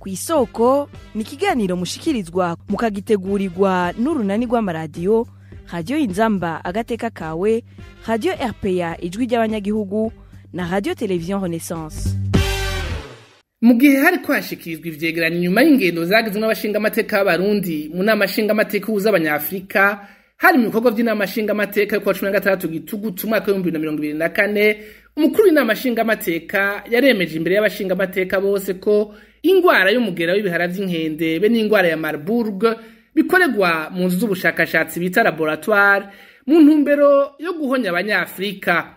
kw'isoko ni ikiganiro mushikirizwa mukagitegurirwa n'urunani rw'amaradiyo radiyo Inzamba agateka kawe, radiyo RPA ijwi ry'abanyagihugu na radiyo televiziyo Renaissance. Mu gihe hariko hashikirizwa ivyegeranyo nyuma y'ingendo zagizwe n'abashingamateka b'abarundi mu nama nshingamateka uhuza abanyafrika, hari mu bikorwa vy'inama nshingamateka yo kuwa 16 Gitugutu umwaka w'2024, umukuru w'inama nshingamateka yaremeje imbere y'abashingamateka bose ko ingwara y'umugera w'ibihara vy'inkende be n'ingwara ya Marburg bikoregwa mu nzu z'ubushakashatsi bita laboratoire mu ntumbero yo guhonya abanyafrika.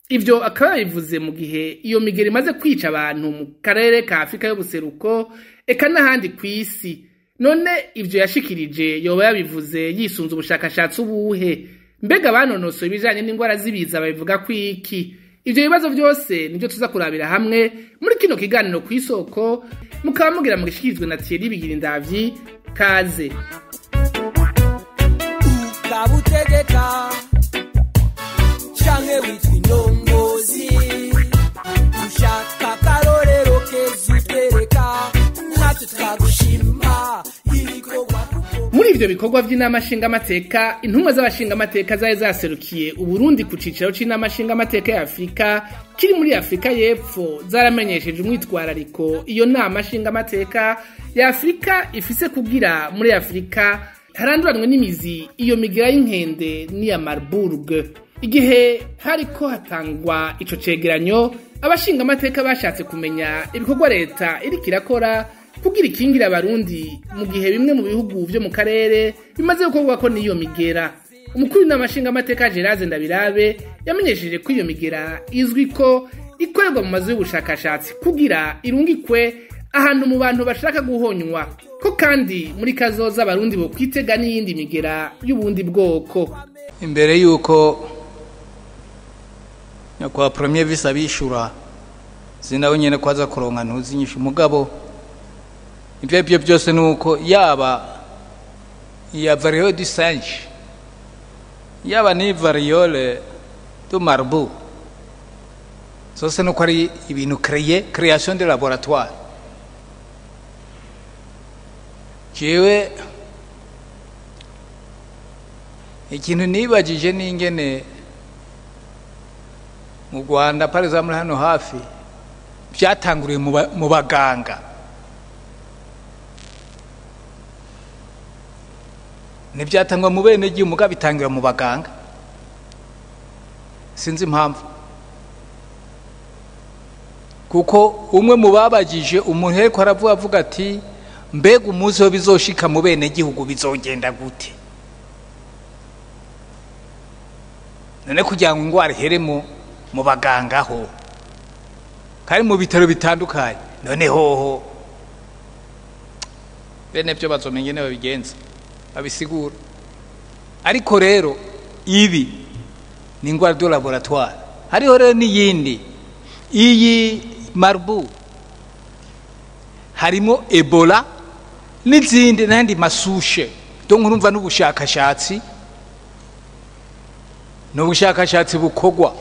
Ivyo akaba bivuze mu gihe iyo migeri imaze kwica abantu mu karere ka Afrika y'ubuseruko eka n'ahandi kw'isi. None ivyo yashikirije yoba yabivuze yisunze ubushakashatsi ubuhe? Mbega banonosoye ibijanye n'ingwara z'ibiza babivuga kwiki? Ivyo bibazo vyose nivyo tuza kurabira hamwe muri kino kiganiro kw'isoko, mukaba mugira mu gishikirizwe na Thierry Bigirindavyi. Kaze ukabutegeka canke witwa indongozi, ushaka karorero kezitereka natwe twagushima ibikorwa. Muri ivyo bikorwa vy'inama nshingamateka, intumwa z'abashingamateka zari zaserukiye Uburundi ku cicaro c'inama nshingamateka ya Afrika kiri muri Afrika y'Epfo zaramenyesheje umwitwarariko iyo nama nshingamateka ya Afrika ifise kugira muri Afrika haranduranwe n'imizi iyo migera y'inkende n'iya Marburg. Igihe hariko hatangwa ico cegeranyo, abashingamateka bashatse kumenya ibikorwa leta iriko irakora kugira ikingira abarundi mu gihe bimwe mu bihugu vyo mu karere bimaze gukorwa ko n'iyo migera. Umukuru w'inama nshingamateka Gerard Ndabirabe yamenyesheje ko iyo migera izwi ko ikorerwa mu mazu y'ubushakashatsi kugira irungikwe ahantu mu bantu bashaka guhonywa, ko kandi muri kazoza abarundi bo kwitega n'iyindi migera y'ubundi bwoko. Imbere yuko kwa premier vice abishura zinawe nyene kwaza kuronka ntuzinyisha umugabo, ivyo byose nuko yaba ya variole du singe yaba ni variole du Marburg zose nuko ari ibintu création de laboratoire. Jewe ikintu nibajije n'ingene mu Rwanda par exemple hano hafi byatanguriye mu baganga, ntibyatangwa mu bene gihe umugabo bitangira mu baganga. Sinzi impamvu, kuko umwe mu babagije umuntu ariko aravuga ati mbega umunsi wo bizoshika mu bene gihugu bizogenda gute, none kugira ngo ingwara ihere mu baganga ho kari mu bitaro bitandukanye, none hoho bene byo bazomenye ne babigenza babisigura. Ariko rero ibi ni ingwara de laboratoire. Hariho rero n'iyindi, iyi Marburg harimo Ebola n'izindi n'andi masushe. Donc urumva n'ubushakashatsi bukogwa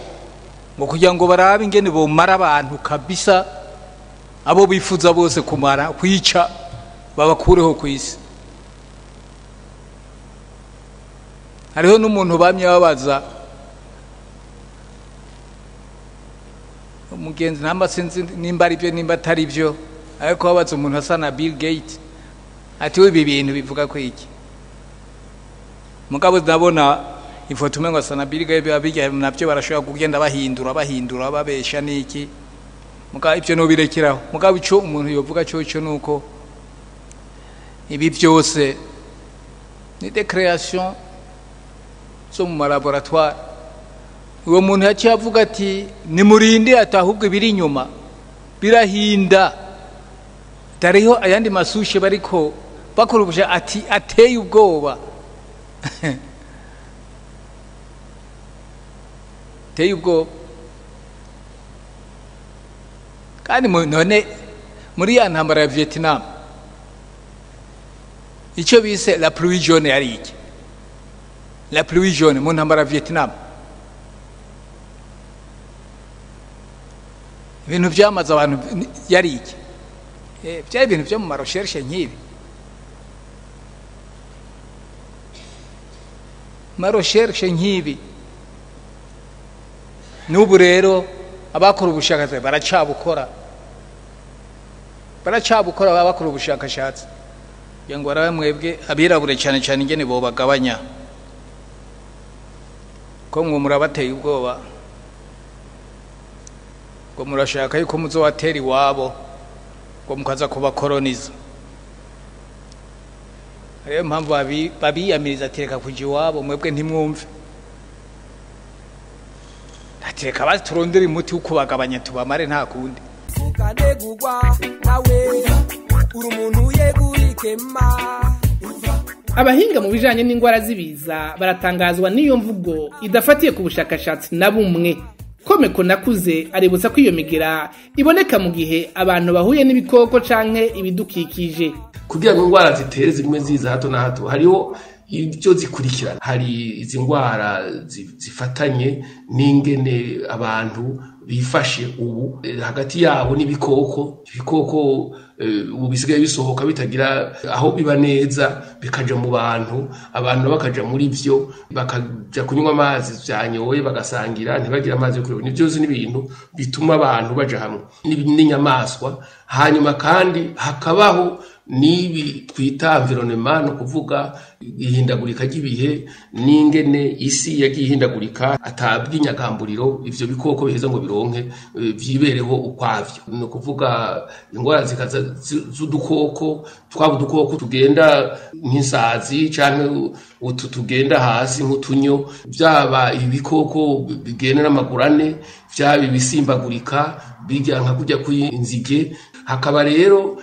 ngo kugira ngo barabe ingene bomara abantu kabisa, abo bifuza bose kumara kwica babakureho kw'isi. Hariho n'umuntu bamye babaza umugenzi namba sinzi nimba ari byo nimba atari byo, ariko babaza umuntu asa na Bill Gates ati we ibi bintu bivuga ko iki. Mugabo ndabona ifoto umengo asa na Bill Gates babijya navyo barashobora kugenda bahindura babesha niki. Mugabo ivyo no birekeraho. Mugabo ico umuntu yovuga cyo nuko ibi byose ni des créations zo mu laboratoire. Uwo muntu yaciye avuga ati nimurinde atahubwo biri inyuma birahinda. Dariho ayandi masushe bariko bakurubuje ati ateye ubwoba. Teye ubwoba. Kandi none muri ya ntambara ya Vietnam icyo bise la pluie jaune yari iki? La pluie jaune mu ntambara ya Vietnam ibintu byamaze abantu yari iki? byari ibintu byo mu marecherche nk'ibi marecherche nk'ibi n'ubu rero abakora ubushakashatsi baracabukora abakora ubushakashatsi kugira ngo barabe mwebwe abirabure cyane cyane ingene bo bagabanya ko mwo murabateye ubwoba ngo murashaka yuko muzowatera iwabo ngo mukaza kubakoloniza ariyo mpamvu babiyamiriza atereka kuja iwabo mwebwe ntimwumve atereka baturondera umuti wo kubagabanya tubamare nta kundi ukanegurwa nawe uri umuntu yegurikema. Abahinga mu bijanye n'ingwara z'ibiza baratangazwa n'iyo mvugo idafatiye ku bushakashatsi na bumwe. Komeko nakuze aributsa ko iyo migera iboneka mu gihe abantu bahuye n'ibikoko canke ibidukikije. Kugira ngo ingwara zitere zimwe ziza hato na hato hariho ibyo zikurikirana. Hari izi ngwara zifatanye n'ingene abantu bifashe ubu hagati yabo n'ibikoko ubu bisigaye bisohoka bitagira aho biba neza bikaja mu bantu bakaja muri byo bakaja kunywa amazi byanyoye bagasangira ntibagira amazi yo kunywa. Nivyo n'ibintu bituma abantu baja hamwe n'inyamaswa. Hanyuma kandi hakabaho nibi twita environnement, no kuvuga ihindagurika ry'ibihe n'ingene isi yagiye ihindagurika atabwinyagamburiro ivyo bikoko biheza ngo bironke vyibereho ukwavyo. No kuvuga ingwara zikaza z'udukoko twabudukoko tugenda nk'insazi canke utu tugenda hasi nk'utunyo, byaba ibikoko bigenda n'amagurane, byaba ibisimbagurika bijya nka kujya kw'inzige. Hakaba rero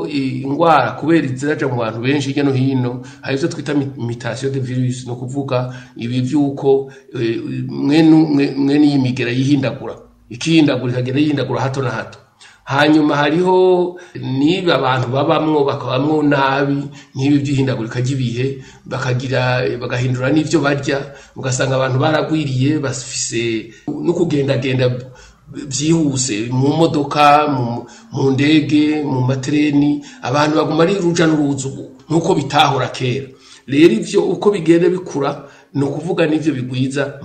ingwara kubera iziraja mu bantu benshi hirya no hino, hari ivyo twita mutation de virus, no kuvuga ibi vyuko mwene y'imigera yihindagura ikagenda yihindagura hato na hato. Hanyuma hariho niba abantu bakabamwo nabi nk'ibi byihindagurika ry'ibihe bagahindura n'ivyo barya, ugasanga abantu baragwiriye bafise no kugendagenda byihuse mu modoka, mu ndege, mu matreni, abantu baguma ari ruja n'uruzu nkuko bitahora kera. Rero ivyo uko bigenda bikura no kuvuga n'ivyo bigwiza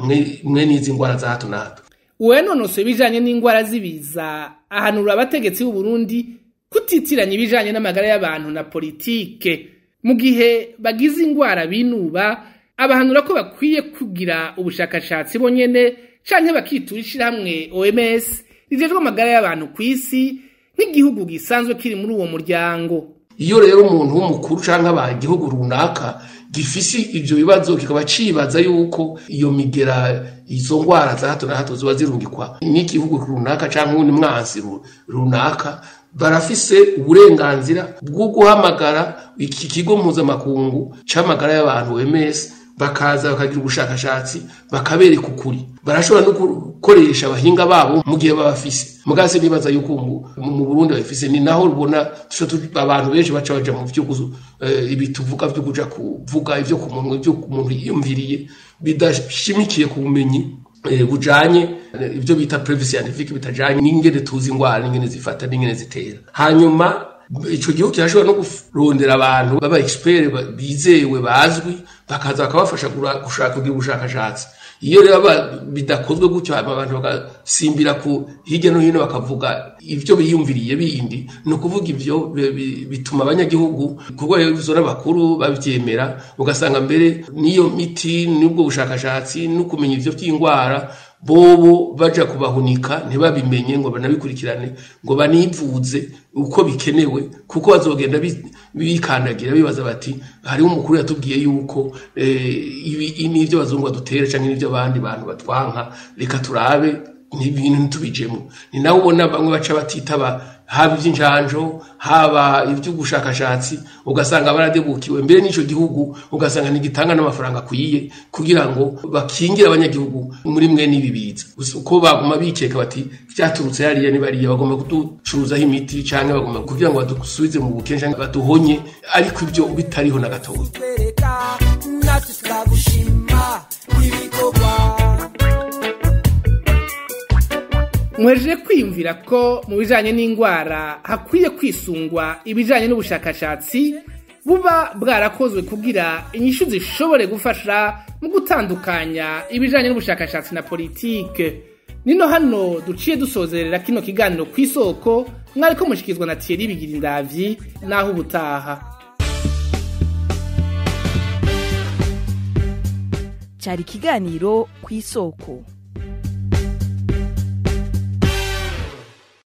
mwe n'izi ngwara za hato na hato. Uwenonose bijanye n'ingwara zibiza ahanura abategetsi b'u Burundi kutitiranya ibijanye n'amagara y'abantu na politike. Mu gihe bagize ingwara binuba, abahanura ko bakwiye kugira ubushakashatsi bonyene canke bakiturishira hamwe OMS rijejwe amagara y'abantu kw'isi nk'igihugu gisanzwe kiri muri uwo muryango. Iyo rero umuntu w'umukuru canke igihugu runaka gifisi ivyo bibazo kikaba cibaza yuko iyo migera izo ngwara za hato na hato ziba zirungikwa n'igihugu runaka canke undi mwansi runaka, barafise uburenganzira bwo guhamagara iki kigo mpuzamakungu c'amagara y'abantu OMS bakaza bakagira ubushakashatsi bakabereka ukuri. Barashobora no gukoresha abahinga babo mu gihe babafise. Mugase nibaza yuko mu Burundi bafise ni naho rubona abantu benshi baca baja mu vy'uguzu ibituvuga byo kuja kuvuga ivyo ku muntu yiyumviriye bidashimikiye ku bumenyi bujanye ivyo bita preuve scientifique, bitajanye n'ingene tuzi ingwara n'ingene zifata n'ingene zitera. Hanyuma ico gihugu kirashobora no kurondera abantu baba expert bizewe bazwi bakaza bakabafasha gushaka kugira ubushakashatsi. Iyo rero bidakozwe gutyo abantu bagasimbira ku hirya no hino bakavuga ivyo biyumviriye bindi, no kuvuga ivyo bituma abanyagihugu kuko bizora bakuru babyemera, ugasanga mbere niyo miti n'ubwo bushakashatsi no kumenya ivyo by'ingwara bobo baja kubahunika ntibabimenye ngo banabikurikirane ngo banivuze uko bikenewe, kuko bazogenda bikandagira bibaza bati hari umukuru yatubwiye yuko ibi n'ivyo bazungwa dutere canke n'ivyo abandi bantu batwanka, reka turabe n'ibintu ntubijemo. Ni nawe ubona bamwe baca batitaba haba ivy'injanjo haba ivy'ubushakashatsi, ugasanga baradebukiwe mbere n'ico gihugu, ugasanga nigitanga n'amafaranga kuyiye kugira ngo bakingira abanyagihugu muri mwe n'ibibiza. Uko baguma bikeka bati byaturutse hariya ni bariya bagomba kuducuruzaho imiti canke bagomba kugira ngo badusubize mu bukene canke baduhonye, ariko ibyo bitariho na gatoya. mwejeje kwiyumvira ko mu bijanye n'ingwara hakwiye kwisungwa ibijanye n'ubushakashatsi buba bwarakozwe kugira inyishu zishobore gufasha mu gutandukanya ibijanye n'ubushakashatsi na politike. Nino hano duciye dusozerera kino kiganiro kw'isoko, mwariko mushikizwa na Thierry Bigirindavyi, naho ubutaha. Cari kiganiro kw'isoko.